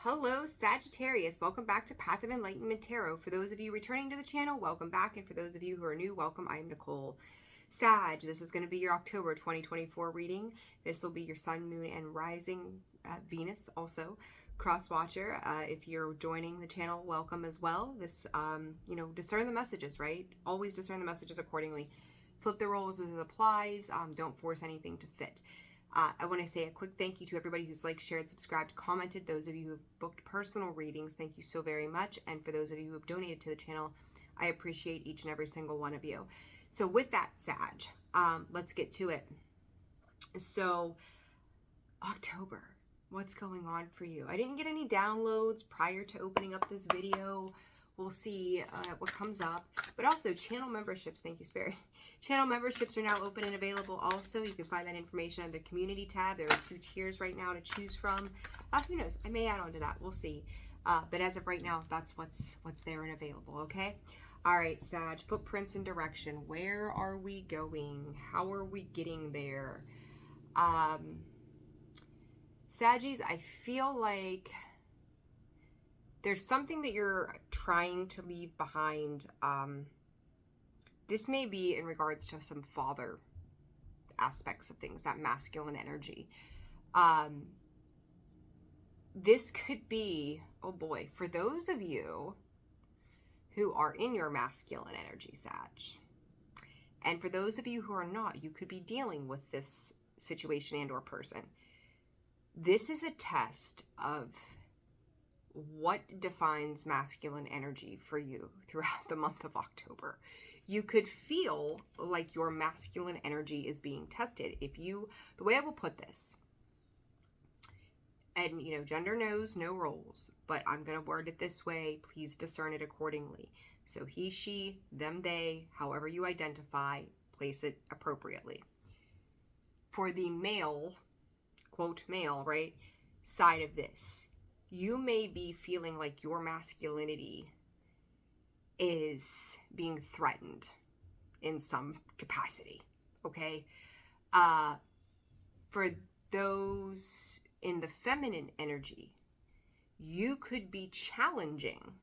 Hello, Sagittarius. Welcome back to Path of Enlightenment Tarot. For those of you returning to the channel, welcome back. And for those of you who are new, welcome. I am Nicole. Sag, this is going to be your October 2024 reading. This will be your sun, moon, and rising Venus also. Cross watcher. If you're joining the channel, welcome as well. This, discern the messages, right? Always discern the messages accordingly. Flip the roles as it applies. Don't force anything to fit. I want to say a quick thank you to everybody who's liked, shared, subscribed, commented. Those of you who have booked personal readings, thank you so very much. And for those of you who have donated to the channel, I appreciate each and every single one of you. So with that, Sag, let's get to it. So October, what's going on for you? I didn't get any downloads prior to opening up this video. We'll see what comes up. But also channel memberships. Thank you, Spirit. Channel memberships are now open and available also. You can find that information under the community tab. There are 2 tiers right now to choose from. Who knows? I may add on to that. We'll see. But as of right now, that's what's there and available, okay? All right, Sag, footprints and direction. Where are we going? How are we getting there? Saggies, I feel like there's something that you're trying to leave behind. This may be in regards to some father aspects of things, that masculine energy. This could be, oh boy, for those of you who are in your masculine energy, Sag. And for those of you who are not, you could be dealing with this situation and or person. This is a test of what defines masculine energy for you throughout the month of October. You could feel like your masculine energy is being tested. The way I will put this, and gender knows no roles, but I'm going to word it this way. Please discern it accordingly. So he, she, them, they, however you identify, place it appropriately. For the male, quote male, right, side of this, you may be feeling like your masculinity is being threatened in some capacity, okay? For those in the feminine energy, you could be challenging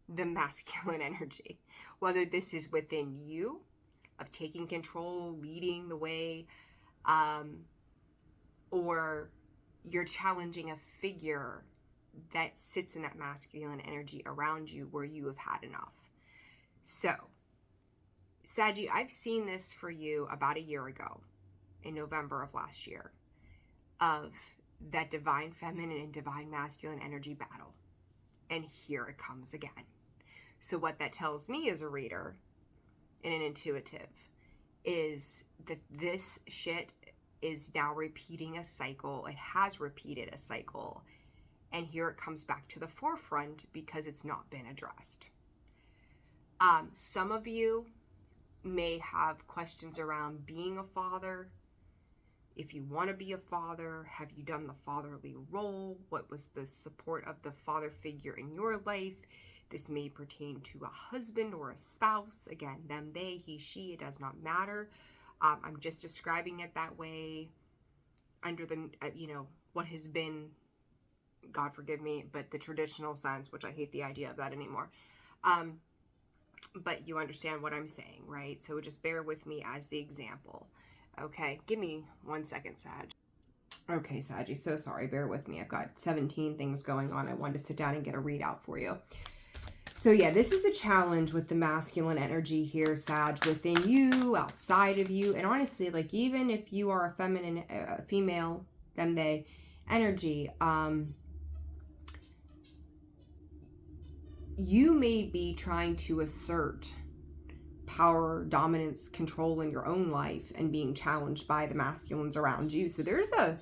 the masculine energy, whether this is within you, of taking control, leading the way, or you're challenging a figure that sits in that masculine energy around you where you have had enough. So, Saggy, I've seen this for you about a year ago, in November of last year, of that divine feminine and divine masculine energy battle. And here it comes again. So what that tells me as a reader and an intuitive is that this shit is now repeating a cycle. It has repeated a cycle. And here it comes back to the forefront because it's not been addressed. Some of you may have questions around being a father. If you want to be a father, have you done the fatherly role? What was the support of the father figure in your life? This may pertain to a husband or a spouse. Again, them, they, he, she, it does not matter. I'm just describing it that way under the, what has been, God forgive me, but the traditional sense, which I hate the idea of that anymore. But you understand what I'm saying, right? So just bear with me as the example. Okay, give me 1 second, Sag. Okay, Saggy, so sorry, bear with me. I've got 17 things going on. I wanted to sit down and get a readout for you. So yeah, this is a challenge with the masculine energy here, Sag, within you, outside of you. And honestly, like even if you are a feminine, female, them, they energy, you may be trying to assert power, dominance, control in your own life and being challenged by the masculines around you. So there's a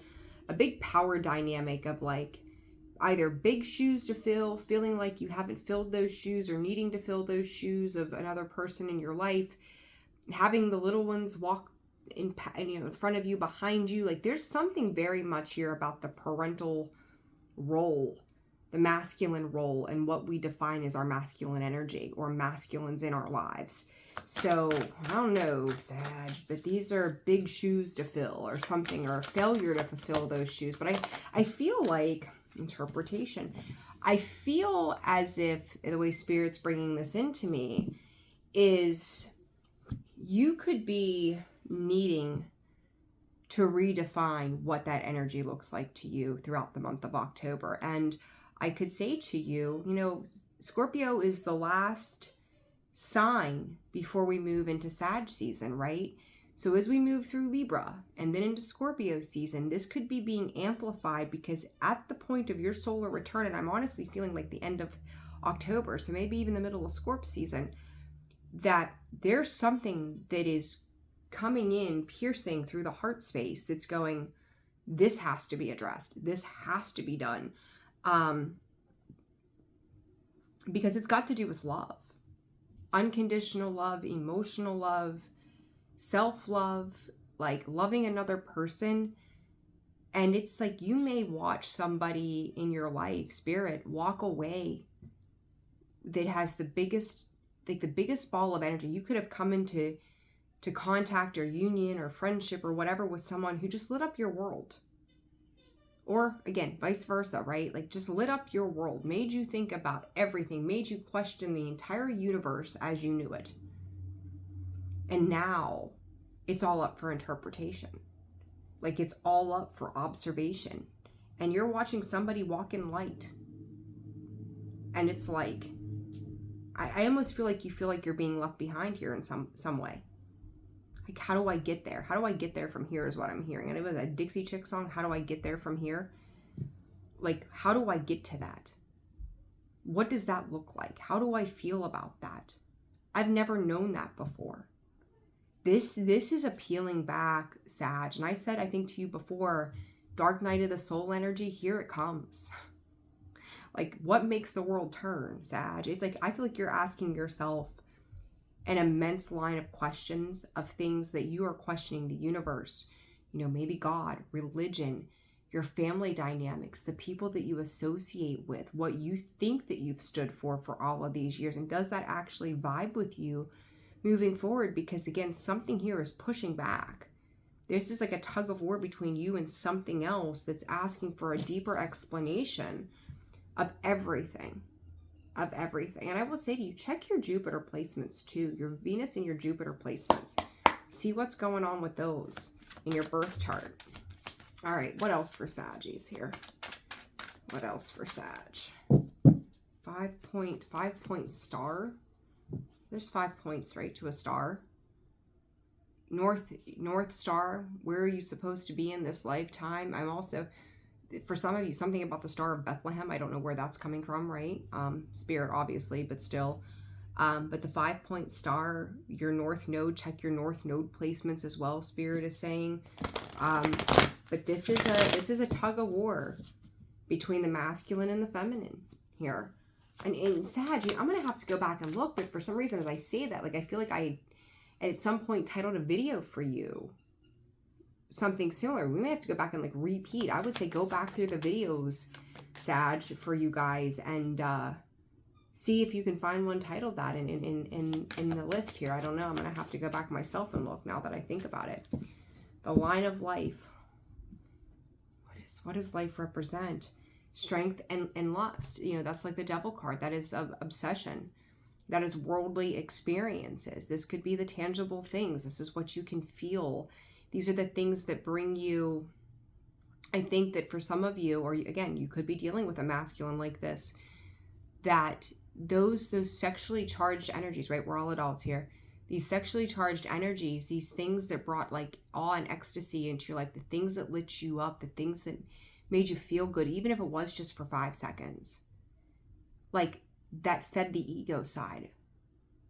big power dynamic of like either big shoes to fill, feeling like you haven't filled those shoes or needing to fill those shoes of another person in your life, having the little ones walk in front of you, behind you. Like there's something very much here about the parental role, the masculine role, and what we define as our masculine energy or masculines in our lives. So I don't know, Sag, but these are big shoes to fill or something, or a failure to fulfill those shoes. But I feel like Interpretation. I feel as if the way Spirit's bringing this into me is you could be needing to redefine what that energy looks like to you throughout the month of October. And I could say to you, you know, Scorpio is the last sign before we move into Sag season, right? So as we move through Libra and then into Scorpio season, this could be being amplified because at the point of your solar return, and I'm honestly feeling like the end of October, so maybe even the middle of Scorp season, that there's something that is coming in, piercing through the heart space that's going, this has to be addressed. This has to be done. Because it's got to do with love. Unconditional love, emotional love, self-love, like loving another person. And it's like you may watch somebody in your life, Spirit, walk away that has the biggest ball of energy. You could have come into contact or union or friendship or whatever with someone who just lit up your world. Or again, vice versa, right? Like just lit up your world, made you think about everything, made you question the entire universe as you knew it. And now it's all up for interpretation. Like it's all up for observation. And you're watching somebody walk in light. And it's like, I almost feel like you feel like you're being left behind here in some way. Like, how do I get there? How do I get there from here is what I'm hearing. And it was a Dixie Chick song, How Do I Get There From Here? Like, how do I get to that? What does that look like? How do I feel about that? I've never known that before. This is a peeling back, Sag. And I said, I think to you before, dark night of the soul energy, here it comes. Like, what makes the world turn, Sag? It's like, I feel like you're asking yourself an immense line of questions of things that you are questioning the universe, you know, maybe God, religion, your family dynamics, the people that you associate with, what you think that you've stood for all of these years. And does that actually vibe with you moving forward? Because again, something here is pushing back. There's just like a tug of war between you and something else that's asking for a deeper explanation of everything. And I will say to you, check your Jupiter placements too, your Venus and your Jupiter placements. See what's going on with those in your birth chart. All right, what else for Saggies here? What else for Sag? 5-point star. There's 5 points, right, to a star. North Star, where are you supposed to be in this lifetime? I'm also, for some of you, something about the Star of Bethlehem. I don't know where that's coming from, right? Spirit, obviously, but still. But the 5-point star, your North Node, check your North Node placements as well, Spirit is saying. But this is a tug of war between the masculine and the feminine here. And in Sag, I'm going to have to go back and look, but for some reason, as I say that, like I feel like I, at some point, titled a video for you something similar. We may have to go back and like repeat. I would say go back through the videos, Sag, for you guys, and see if you can find one titled that in the list here. I don't know. I'm gonna have to go back myself and look now that I think about it. The line of life. What does life represent? Strength and lust. You know, that's like the devil card. That is obsession. That is worldly experiences. This could be the tangible things. This is what you can feel. These are the things that bring you, I think that for some of you, or again, you could be dealing with a masculine like this, that those sexually charged energies, right? We're all adults here. These sexually charged energies, these things that brought like awe and ecstasy into your life, the things that lit you up, the things that made you feel good, even if it was just for 5 seconds, like that fed the ego side.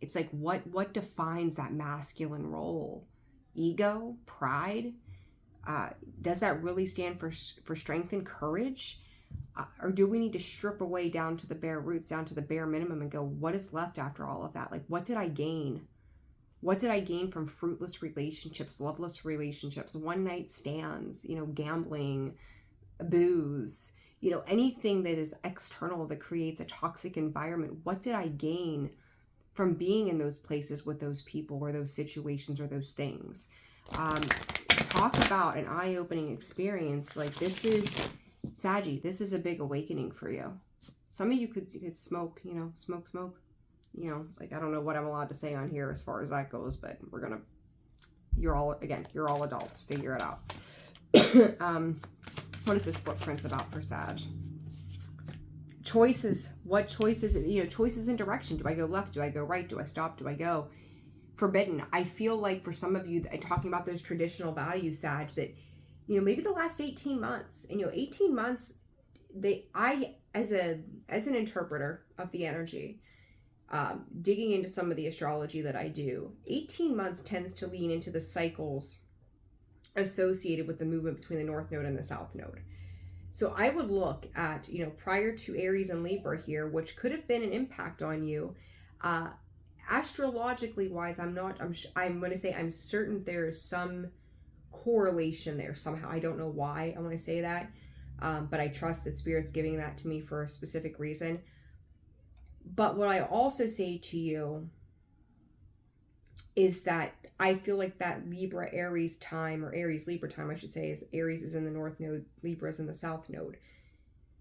It's like, what defines that masculine role? Ego, pride, does that really stand for strength and courage, or do we need to strip away down to the bare roots, down to the bare minimum, and go, what is left after all of that? Like, what did I gain? What did I gain from fruitless relationships, loveless relationships, one night stands, you know, gambling, booze, you know, anything that is external that creates a toxic environment? What did I gain from being in those places with those people or those situations or those things? Talk about an eye-opening experience. Like, this is Saggy, this is a big awakening for you. Some of you could smoke, you know, smoke. You know, like, I don't know what I'm allowed to say on here as far as that goes, but you're all adults. Figure it out. What is this footprints about for Sag? Choices. What choices, you know, choices in direction. Do I go left? Do I go right? Do I stop? Do I go? Forbidden. I feel like for some of you, talking about those traditional values, Sag, that, you know, maybe the last 18 months, and, you know, 18 months, as an interpreter of the energy, digging into some of the astrology that I do, 18 months tends to lean into the cycles associated with the movement between the North Node and the South Node. So I would look at, you know, prior to Aries and Libra here, which could have been an impact on you. Astrologically wise, I'm going to say I'm certain there is some correlation there somehow. I don't know why I want to say that, but I trust that Spirit's giving that to me for a specific reason. But what I also say to you is that I feel like that Libra Aries time, or Aries Libra time, I should say, is Aries is in the North Node, Libra is in the South Node.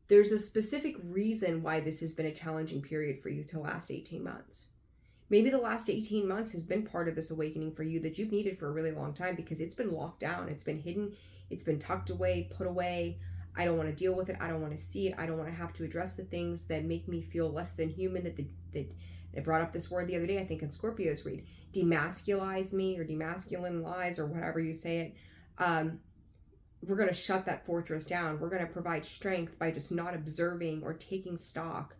There's a specific reason why this has been a challenging period for you to last 18 months. Maybe the last 18 months has been part of this awakening for you that you've needed for a really long time, because it's been locked down, it's been hidden, it's been tucked away, put away. I don't want to deal with it. I don't want to see it. I don't want to have to address the things that make me feel less than human. That I brought up this word the other day, I think in Scorpio's read, demasculize me, or demasculinize, or whatever you say it. We're going to shut that fortress down. We're going to provide strength by just not observing or taking stock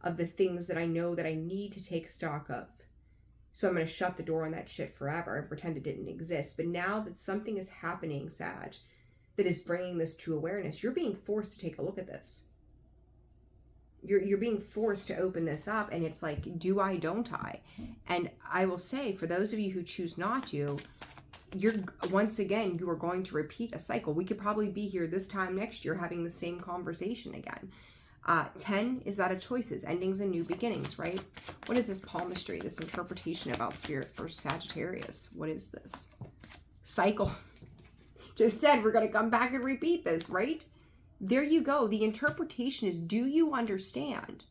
of the things that I know that I need to take stock of. So I'm going to shut the door on that shit forever and pretend it didn't exist. But now that something is happening, Sag, that is bringing this to awareness, you're being forced to take a look at this. You're being forced to open this up, and it's like, do I, don't I? And I will say, for those of you who choose not to, once again, you are going to repeat a cycle. We could probably be here this time next year having the same conversation again. 10 is that of choices, endings and new beginnings, right? What is this palmistry, this interpretation about Spirit for Sagittarius? What is this? Cycles. Just said we're going to come back and repeat this, right? There you go. The interpretation is, do you understand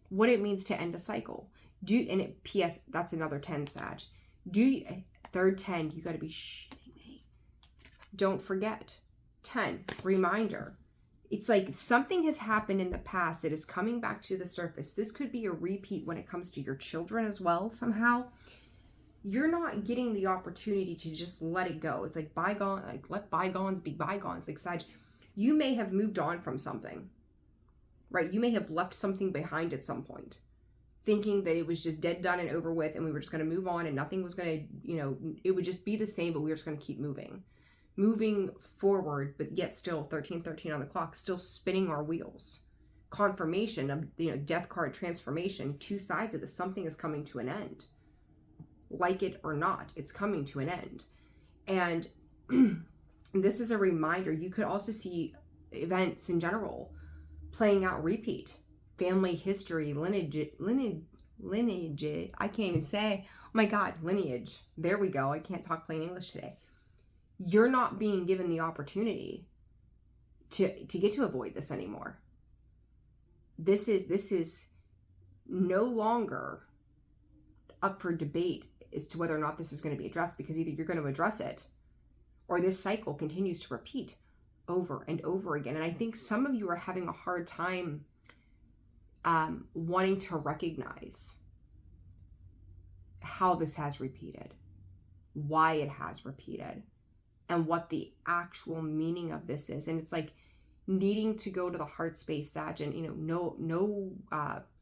what it means to end a cycle? P.S. That's another 10, Sag. Third 10, you got to be shitting me. Don't forget. 10, reminder. It's like something has happened in the past that is coming back to the surface. This could be a repeat when it comes to your children as well, somehow. You're not getting the opportunity to just let it go. It's like let bygones be bygones. Like, Sag, you may have moved on from something, right? You may have left something behind at some point, thinking that it was just dead, done, and over with, and we were just going to move on, and nothing was going to, you know, it would just be the same, but we were just going to keep moving forward, but yet still 1313 on the clock, still spinning our wheels. Confirmation of, you know, death card transformation, two sides of this. Something is coming to an end. Like it or not, it's coming to an end. And this is a reminder. You could also see events in general playing out repeat. Family history, lineage. I can't even say, oh my God, lineage. There we go. I can't talk plain English today. You're not being given the opportunity to get to avoid this anymore. This is no longer up for debate as to whether or not this is going to be addressed, because either you're going to address it or this cycle continues to repeat over and over again. And I think some of you are having a hard time wanting to recognize how this has repeated, why it has repeated, and what the actual meaning of this is. And it's like needing to go to the heart space, Sag, and, you know, no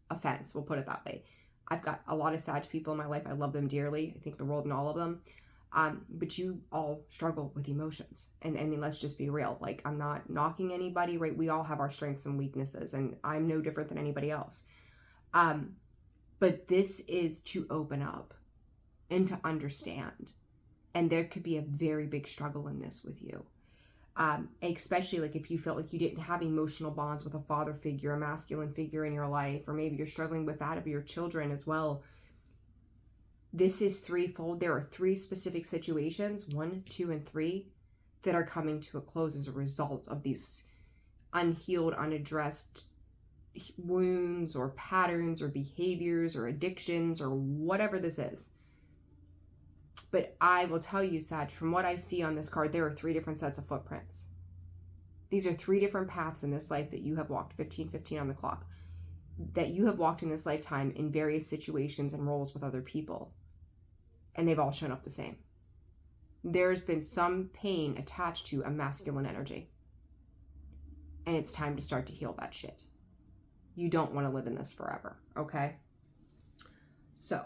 offense, we'll put it that way. I've got a lot of Sag people in my life. I love them dearly. I think the world and all of them. But you all struggle with emotions. And I mean, let's just be real. Like, I'm not knocking anybody, right? We all have our strengths and weaknesses, and I'm no different than anybody else. But this is to open up and to understand. And there could be a very big struggle in this with you. Especially like if you felt like you didn't have emotional bonds with a father figure, a masculine figure in your life, or maybe you're struggling with that of your children as well. This is threefold. There are three specific situations, 1, 2, and 3, that are coming to a close as a result of these unhealed, unaddressed wounds or patterns or behaviors or addictions or whatever this is. But I will tell you, Sag, from what I see on this card, there are 3 different sets of footprints. These are 3 different paths in this life that you have walked, 15:15 on the clock, that you have walked in this lifetime in various situations and roles with other people. And they've all shown up the same. There's been some pain attached to a masculine energy. And it's time to start to heal that shit. You don't want to live in this forever, okay? So,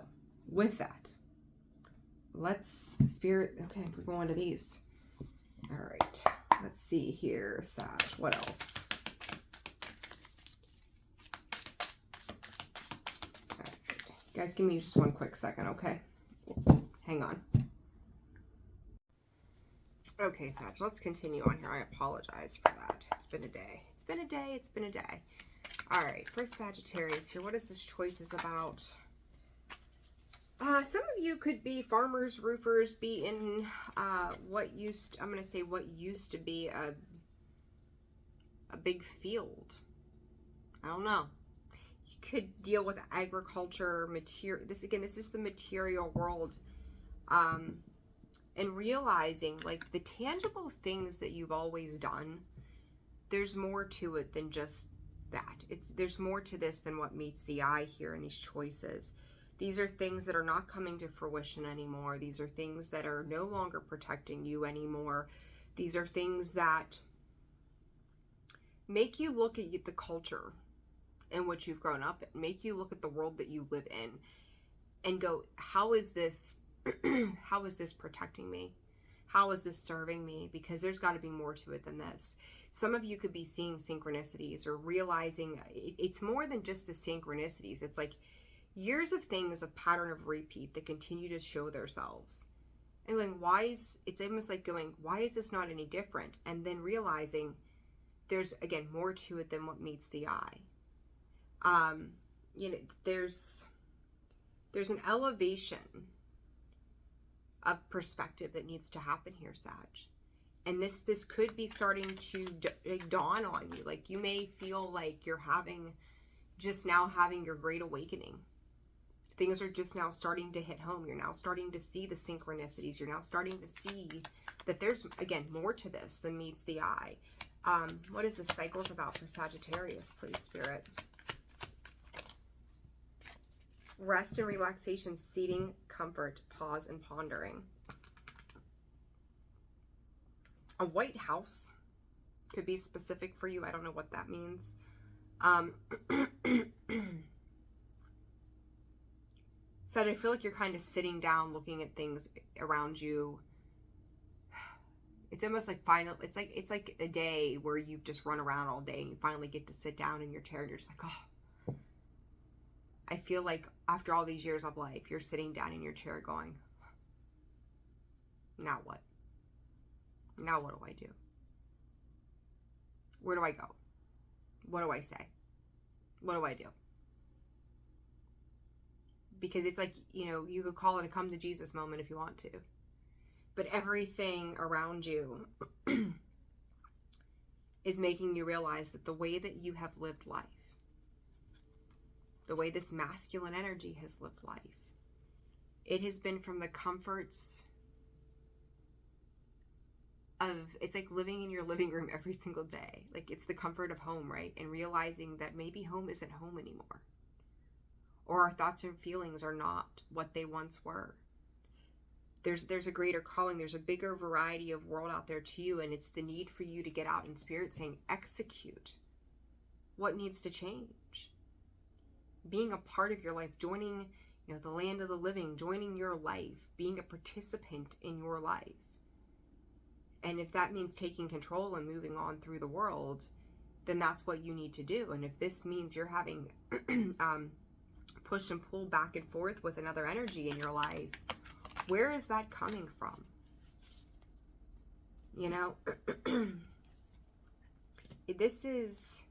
with that, let's spirit, okay, we're going to these. All right, let's see here, Sag, what else? All right, guys, give me just one quick second, okay? Hang on. Okay, Sag, let's continue on here. I apologize for that. It's been a day. It's been a day. It's been a day. All right, for Sagittarius here, what is this choice is about? Some of you could be farmers, roofers, be in what used to be a big field. I don't know. You could deal with agriculture, material. This is the material world. And realizing, like, the tangible things that you've always done, there's more to it than just that. There's more to this than what meets the eye here in these choices. These are things that are not coming to fruition anymore. These are things that are no longer protecting you anymore. These are things that make you look at the culture in which you've grown up, make you look at the world that you live in and go, how is this protecting me? How is this serving me? Because there's got to be more to it than this. Some of you could be seeing synchronicities or realizing it's more than just the synchronicities. It's like years of things, a pattern of repeat that continue to show themselves. And going, it's almost like going, why is this not any different? And then realizing there's, again, more to it than what meets the eye. There's an elevation of perspective that needs to happen here, Sag. And this could be starting to dawn on you. Like, you may feel like you're having your great awakening. Things are just now starting to hit home. You're now starting to see the synchronicities. You're now starting to see that there's, again, more to this than meets the eye. What is the cycles about for Sagittarius, please, Spirit? Rest and relaxation, seating, comfort, pause, and pondering. A white house could be specific for you. I don't know what that means. So I feel like you're kind of sitting down, looking at things around you. It's almost like it's like a day where you've just run around all day and you finally get to sit down in your chair and you're just like, oh. I feel like after all these years of life, you're sitting down in your chair going, now what? Now what do I do? Where do I go? What do I say? What do I do? Because it's like, you could call it a come to Jesus moment if you want to. But everything around you is making you realize that the way that you have lived life, the way this masculine energy has lived life, it has been from the comforts of, it's like living in your living room every single day. Like, it's the comfort of home, right? And realizing that maybe home isn't home anymore. Or our thoughts and feelings are not what they once were. There's a greater calling. There's a bigger variety of world out there to you. And it's the need for you to get out in spirit saying, execute what needs to change. Being a part of your life, joining, the land of the living, joining your life, being a participant in your life. And if that means taking control and moving on through the world, then that's what you need to do. And if this means you're having push and pull back and forth with another energy in your life, where is that coming from? This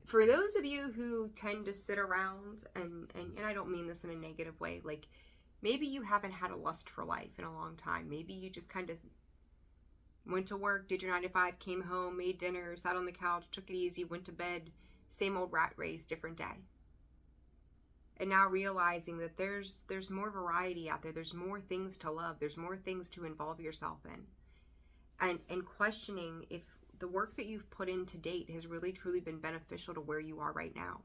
for those of you who tend to sit around and I don't mean this in a negative way, like maybe you haven't had a lust for life in a long time. Maybe you just kind of Went to work, did your 9 to 5, came home, made dinner, sat on the couch, took it easy, went to bed. Same old rat race, different day. And now realizing that there's more variety out there. There's more things to love. There's more things to involve yourself in. And questioning if the work that you've put in to date has really truly been beneficial to where you are right now.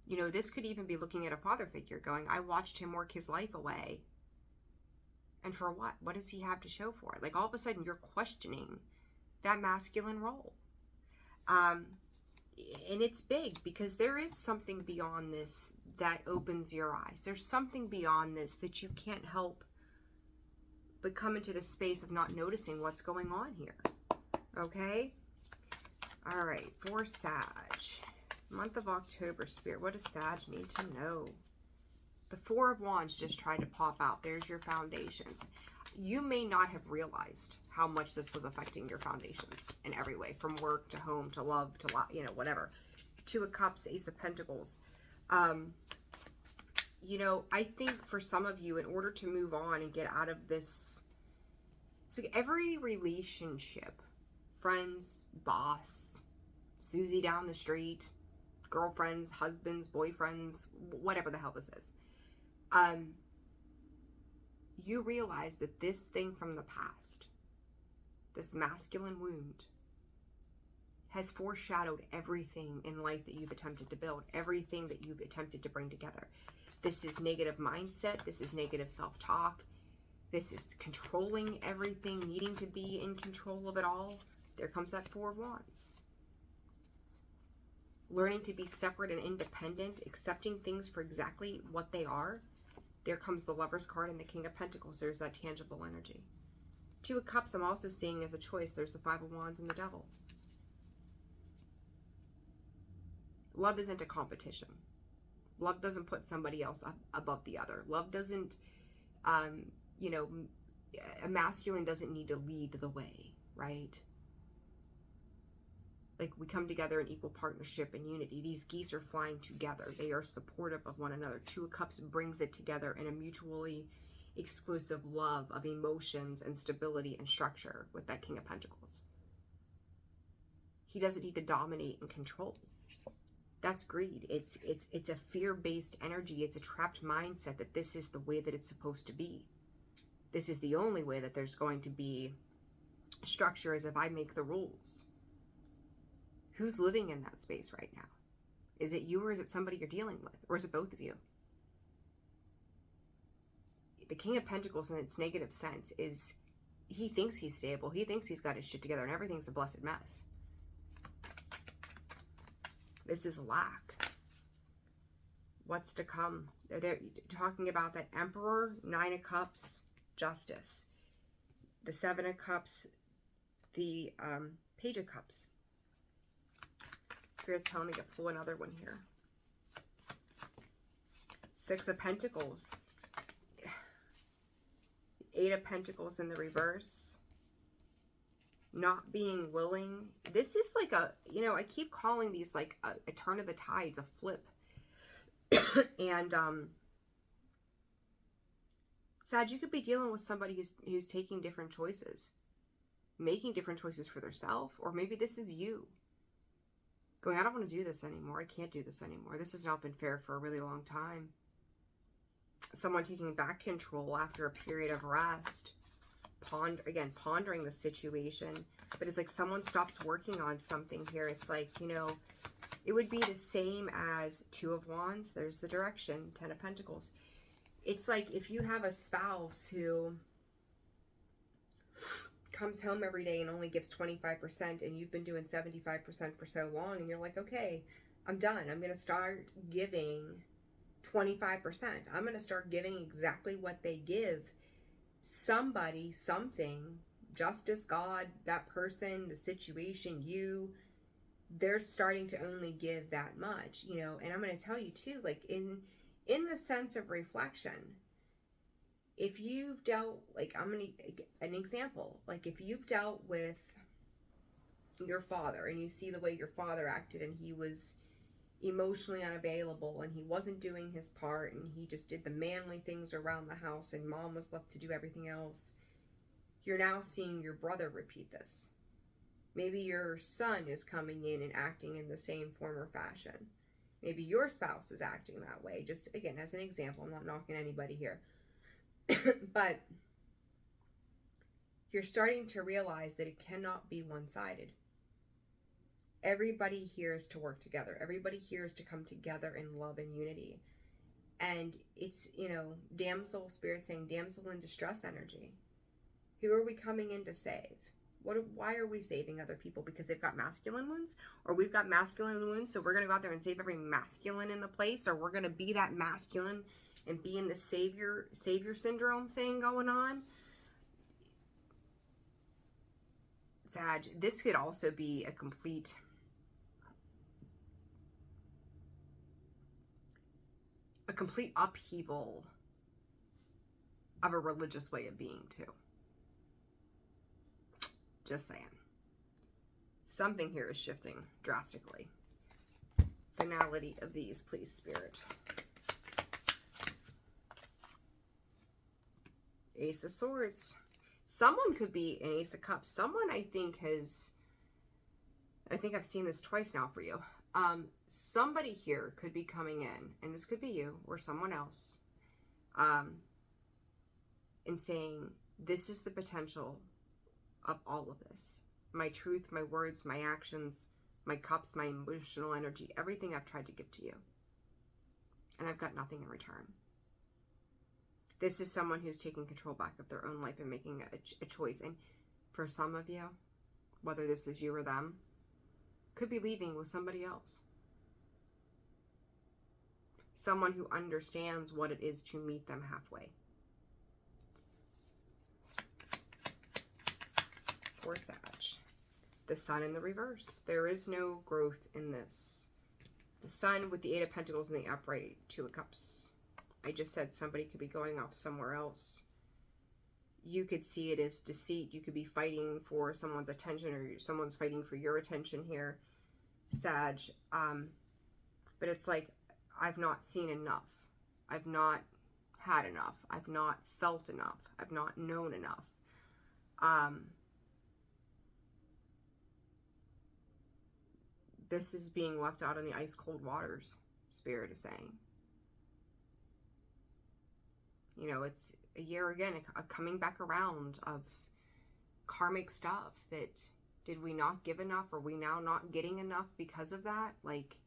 You know, this could even be looking at a father figure going, I watched him work his life away. And for what? What does he have to show for it? Like all of a sudden you're questioning that masculine role. And it's big because there is something beyond this that opens your eyes. There's something beyond this that you can't help but come into the space of not noticing what's going on here. Okay? All right, for Sag. Month of October, Spirit. What does Sag need to know? The Four of Wands just tried to pop out. There's your foundations. You may not have realized how much this was affecting your foundations in every way, from work to home to love to, you know, whatever. Two of Cups, Ace of Pentacles. You know, I think for some of you, in order to move on and get out of this, it's like every relationship, friends, boss, Susie down the street, girlfriends, husbands, boyfriends, whatever the hell this is. You realize that this thing from the past, this masculine wound, has foreshadowed everything in life that you've attempted to build, everything that you've attempted to bring together. This is negative mindset. This is negative self-talk. This is controlling everything, needing to be in control of it all. There comes that Four of Wands. Learning to be separate and independent, accepting things for exactly what they are. There comes the Lover's card and the King of Pentacles. There's that tangible energy. Two of Cups I'm also seeing as a choice. There's the Five of Wands and the Devil. Love isn't a competition. Love doesn't put somebody else up above the other. Love doesn't, you know, a masculine doesn't need to lead the way, right? Like we come together in equal partnership and unity. These geese are flying together. They are supportive of one another. Two of Cups brings it together in a mutually exclusive love of emotions and stability and structure with that King of Pentacles. He doesn't need to dominate and control. That's greed. It's a fear-based energy. It's a trapped mindset that this is the way that it's supposed to be. This is the only way that there's going to be structure, is if I make the rules. Who's living in that space right now? Is it you or is it somebody you're dealing with? Or is it both of you? The King of Pentacles in its negative sense is he thinks he's stable. He thinks he's got his shit together and everything's a blessed mess. This is lack. What's to come? They're talking about that Emperor, Nine of Cups, Justice. The Seven of Cups, the Page of Cups. Spirit's telling me to pull another one here. Six of Pentacles. Eight of Pentacles in the reverse. Not being willing. This is like a, you know, I keep calling these like a turn of the tides, a flip. And Sag, you could be dealing with somebody who's taking different choices, making different choices for themselves, or maybe this is you going, I don't want to do this anymore. I can't do this anymore. This has not been fair for a really long time. Someone taking back control after a period of rest. Pondering the situation. But it's like someone stops working on something here. It's like, you know, it would be the same as Two of Wands. There's the direction, Ten of Pentacles. It's like if you have a spouse who comes home every day and only gives 25% and you've been doing 75% for so long and you're like, okay, I'm done. I'm going to start giving 25%. I'm going to start giving exactly what they give. Somebody, something, justice, God, that person, the situation, you, they're starting to only give that much, you know. And I'm going to tell you too, like in the sense of reflection, if you've dealt, like I'm going to, an example, like if you've dealt with your father and you see the way your father acted and he was emotionally unavailable and he wasn't doing his part and he just did the manly things around the house and mom was left to do everything else. you're now seeing your brother repeat this. Maybe your son is coming in and acting in the same form or fashion. Maybe your spouse is acting that way. Just, again, as an example, I'm not knocking anybody here. But you're starting to realize that it cannot be one-sided. Everybody here is to work together. Everybody here is to come together in love and unity. And it's, damsel, spirit saying damsel in distress energy. Who are we coming in to save? Why are we saving other people? Because they've got masculine wounds? Or we've got masculine wounds, so we're going to go out there and save every masculine in the place? Or we're going to be that masculine and be in the savior syndrome thing going on? Sag, this could also be a complete upheaval of a religious way of being too. Just saying. Something here is shifting drastically. Finality of these, please, Spirit. Ace of Swords. Someone could be an Ace of Cups. Someone I think I've seen this twice now for you. Somebody here could be coming in, and this could be you or someone else, and saying, this is the potential of all of this. My truth, my words, my actions, my cups, my emotional energy, everything I've tried to give to you. And I've got nothing in return. This is someone who's taking control back of their own life and making a choice. And for some of you, whether this is you or them, could be leaving with somebody else. Someone who understands what it is to meet them halfway. For Sag. The Sun in the reverse. There is no growth in this. The Sun with the Eight of Pentacles and the upright Two of Cups. I just said somebody could be going off somewhere else. You could see it as deceit. You could be fighting for someone's attention, or someone's fighting for your attention here, Sag. But it's like, I've not seen enough. I've not had enough. I've not felt enough. I've not known enough. This is being left out in the ice cold waters, Spirit is saying. It's a year again, a coming back around of karmic stuff that, did we not give enough? Are we now not getting enough because of that? Like,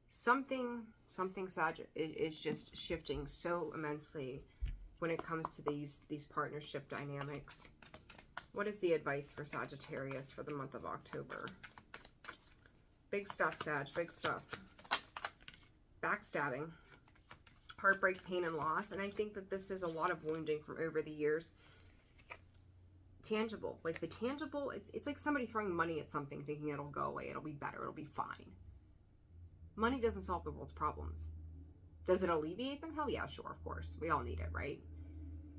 something Sag is just shifting so immensely when it comes to these partnership dynamics. What is the advice for Sagittarius for the month of October? Big stuff, Sag, big stuff. Backstabbing, heartbreak, pain, and loss. And I think that this is a lot of wounding from over the years. Tangible, like the tangible, it's like somebody throwing money at something thinking it'll go away, it'll be better, it'll be fine. Money doesn't solve the world's problems. Does it alleviate them? Hell yeah, sure, of course. We all need it, right?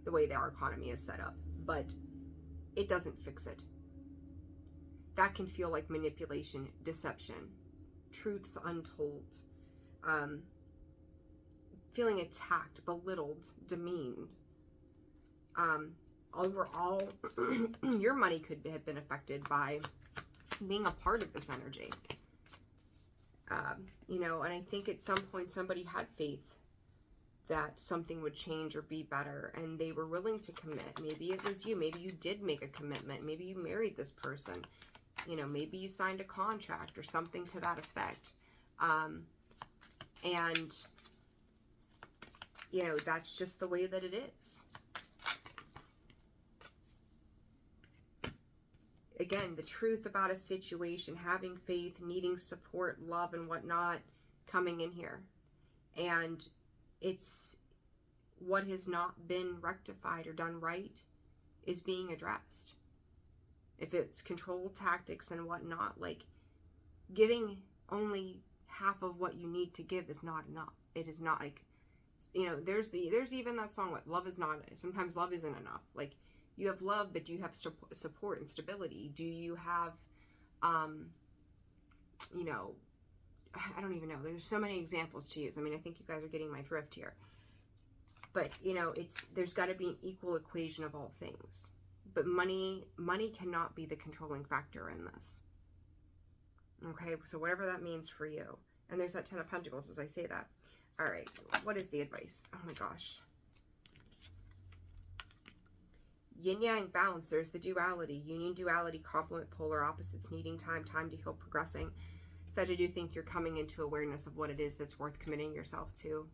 The way that our economy is set up. But it doesn't fix it. That can feel like manipulation, deception, truths untold, feeling attacked, belittled, demeaned. Overall, your money could have been affected by being a part of this energy. And I think at some point somebody had faith that something would change or be better, and they were willing to commit. Maybe it was you. Maybe you did make a commitment. Maybe you married this person. Maybe you signed a contract or something to that effect. That's just the way that it is. Again, the truth about a situation, having faith, needing support, love, and whatnot, coming in here. And it's what has not been rectified or done right is being addressed. If it's control tactics and whatnot, like giving only half of what you need to give is not enough. It is not like, there's even that song, what love is not, sometimes love isn't enough. Like, you have love, but do you have support and stability? Do you have, I don't even know. There's so many examples to use. I mean, I think you guys are getting my drift here. But, there's got to be an equal equation of all things. But money cannot be the controlling factor in this. Okay, so whatever that means for you. And there's that Ten of Pentacles as I say that. All right, what is the advice? Oh my gosh. Yin-yang balance, there's the duality. Union, duality, complement, polar opposites, needing time, time to heal, progressing. Sag, I do think you're coming into awareness of what it is that's worth committing yourself to.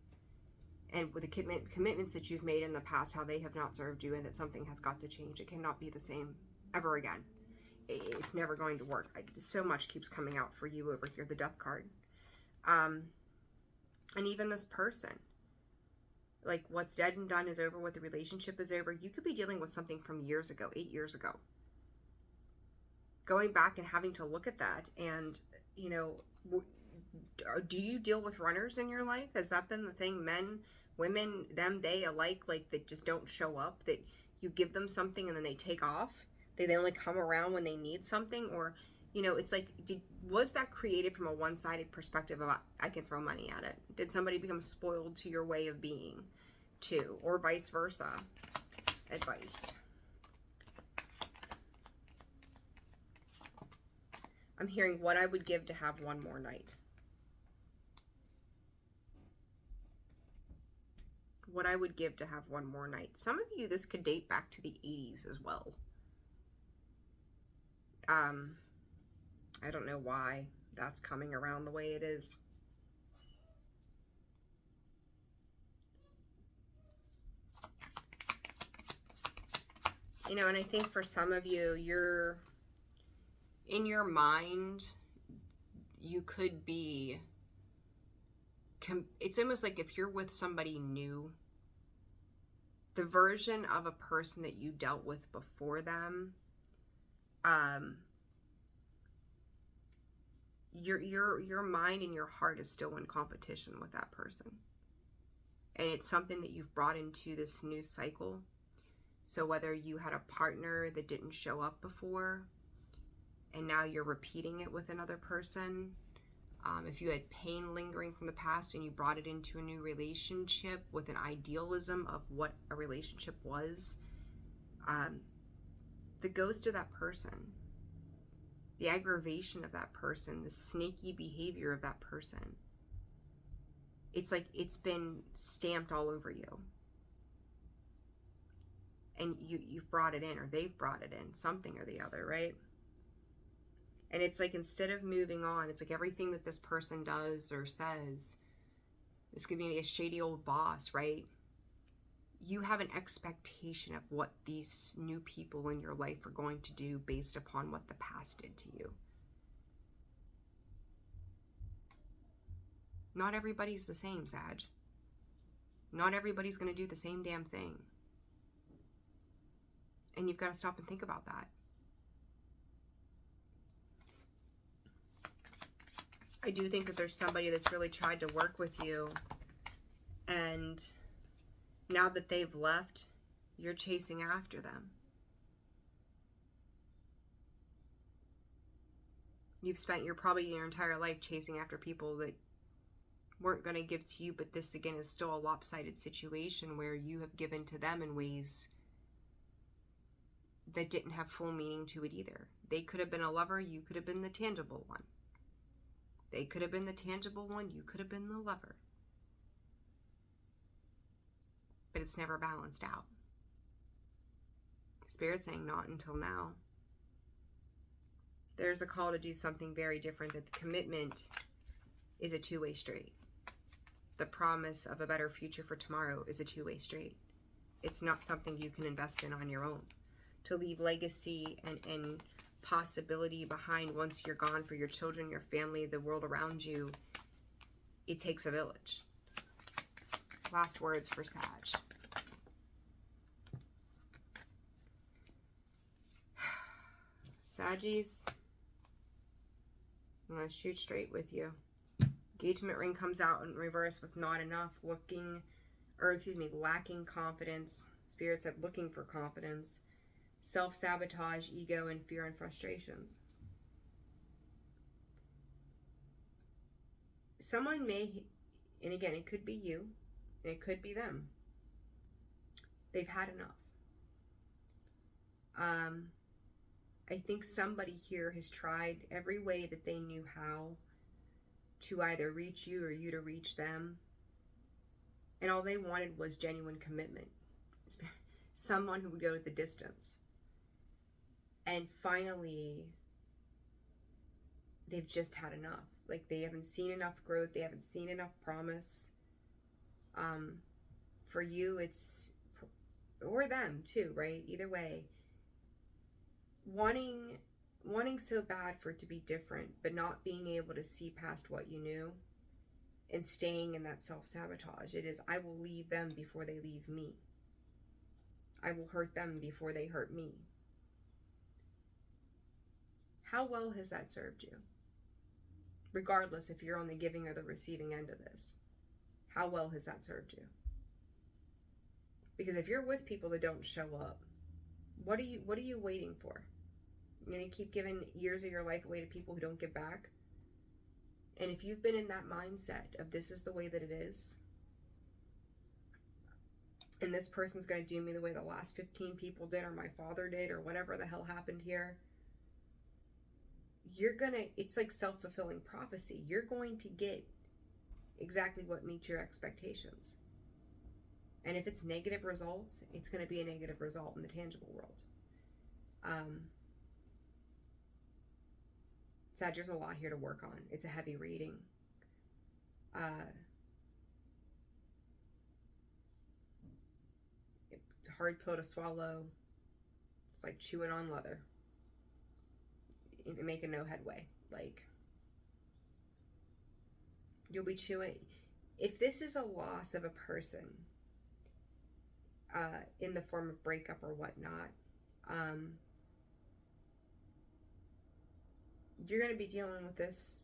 And with the commitments that you've made in the past, how they have not served you, and that something has got to change. It cannot be the same ever again. It's never going to work. So much keeps coming out for you over here, the Death card. And even this person. Like, what's dead and done is over, what the relationship is over. You could be dealing with something from years ago, 8 years ago. Going back and having to look at that and, you know, do you deal with runners in your life? Has that been the thing? Men, women, them, they alike, like, that just don't show up, that you give them something and then they take off? They only come around when they need something? Or, you know, it's like, was that created from a one-sided perspective of, I can throw money at it? Did somebody become spoiled to your way of being too? Or vice versa? Advice. I'm hearing what I would give to have one more night. What I would give to have one more night. Some of you, this could date back to the 80s as well. I don't know why that's coming around the way it is. You know, and I think for some of you, you're in your mind, you could be, it's almost like if you're with somebody new, the version of a person that you dealt with before them, your mind and your heart is still in competition with that person. And it's something that you've brought into this new cycle. So whether you had a partner that didn't show up before, and now you're repeating it with another person, if you had pain lingering from the past and you brought it into a new relationship with an idealism of what a relationship was, the ghost of that person, the aggravation of that person, the sneaky behavior of that person, it's like it's been stamped all over you. And you've brought it in, or they've brought it in, something or the other, right? And it's like, instead of moving on, it's like everything that this person does or says, this could be a shady old boss, right? You have an expectation of what these new people in your life are going to do based upon what the past did to you. Not everybody's the same, Sag. Not everybody's going to do the same damn thing. And you've got to stop and think about that. I do think that there's somebody that's really tried to work with you, and now that they've left, you're chasing after them. You've spent probably your entire life chasing after people that weren't going to give to you, but this again is still a lopsided situation where you have given to them in ways that didn't have full meaning to it either. They could have been a lover, you could have been the tangible one. They could have been the tangible one, you could have been the lover. But it's never balanced out. Spirit's saying not until now. There's a call to do something very different, that the commitment is a two-way street. The promise of a better future for tomorrow is a two-way street. It's not something you can invest in on your own. To leave legacy and possibility behind once you're gone for your children, your family, the world around you, it takes a village. Last words for Sag. Saggies, I'm going to shoot straight with you. Engagement ring comes out in reverse with not enough, lacking confidence. Spirit said looking for confidence. Self-sabotage, ego, and fear and frustrations. Someone may, and again, it could be you, it could be them. They've had enough. I think somebody here has tried every way that they knew how to either reach you or you to reach them. And all they wanted was genuine commitment. Someone who would go to the distance. And finally, they've just had enough. Like, they haven't seen enough growth. They haven't seen enough promise. For you, it's, or them too, right? Either way, wanting so bad for it to be different, but not being able to see past what you knew and staying in that self-sabotage. It is, I will leave them before they leave me. I will hurt them before they hurt me. How well has that served you? Regardless if you're on the giving or the receiving end of this, how well has that served you? Because if you're with people that don't show up, what are you waiting for? You're going to keep giving years of your life away to people who don't give back? And if you've been in that mindset of this is the way that it is, and this person's going to do me the way the last 15 people did, or my father did, or whatever the hell happened here, it's like self-fulfilling prophecy. You're going to get exactly what meets your expectations. And if it's negative results, it's going to be a negative result in the tangible world. Sag, there's a lot here to work on. It's a heavy reading. Hard pill to swallow. It's like chewing on leather. You're making no headway. Like, you'll be chewing. If this is a loss of a person, in the form of breakup or whatnot, you're going to be dealing with this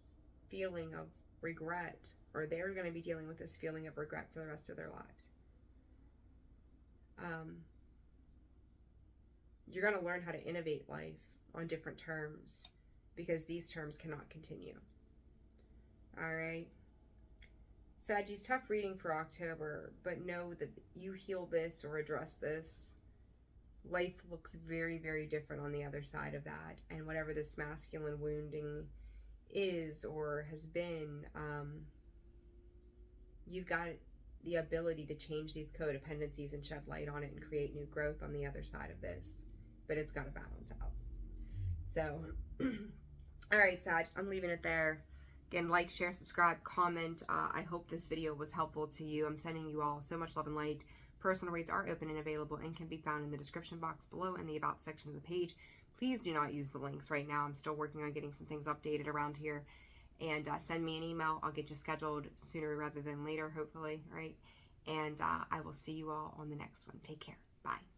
feeling of regret, or they're going to be dealing with this feeling of regret for the rest of their lives. You're going to learn how to innovate life on different terms, because these terms cannot continue. All right. Saggies, tough reading for October, but know that you heal this or address this, life looks very, very different on the other side of that. And whatever this masculine wounding is or has been, you've got the ability to change these codependencies and shed light on it and create new growth on the other side of this. But it's got to balance out. So, all right, Sag, I'm leaving it there. Again, like, share, subscribe, comment. I hope this video was helpful to you. I'm sending you all so much love and light. Personal rates are open and available and can be found in the description box below in the About section of the page. Please do not use the links right now. I'm still working on getting some things updated around here. And send me an email. I'll get you scheduled sooner rather than later, hopefully, right? And I will see you all on the next one. Take care. Bye.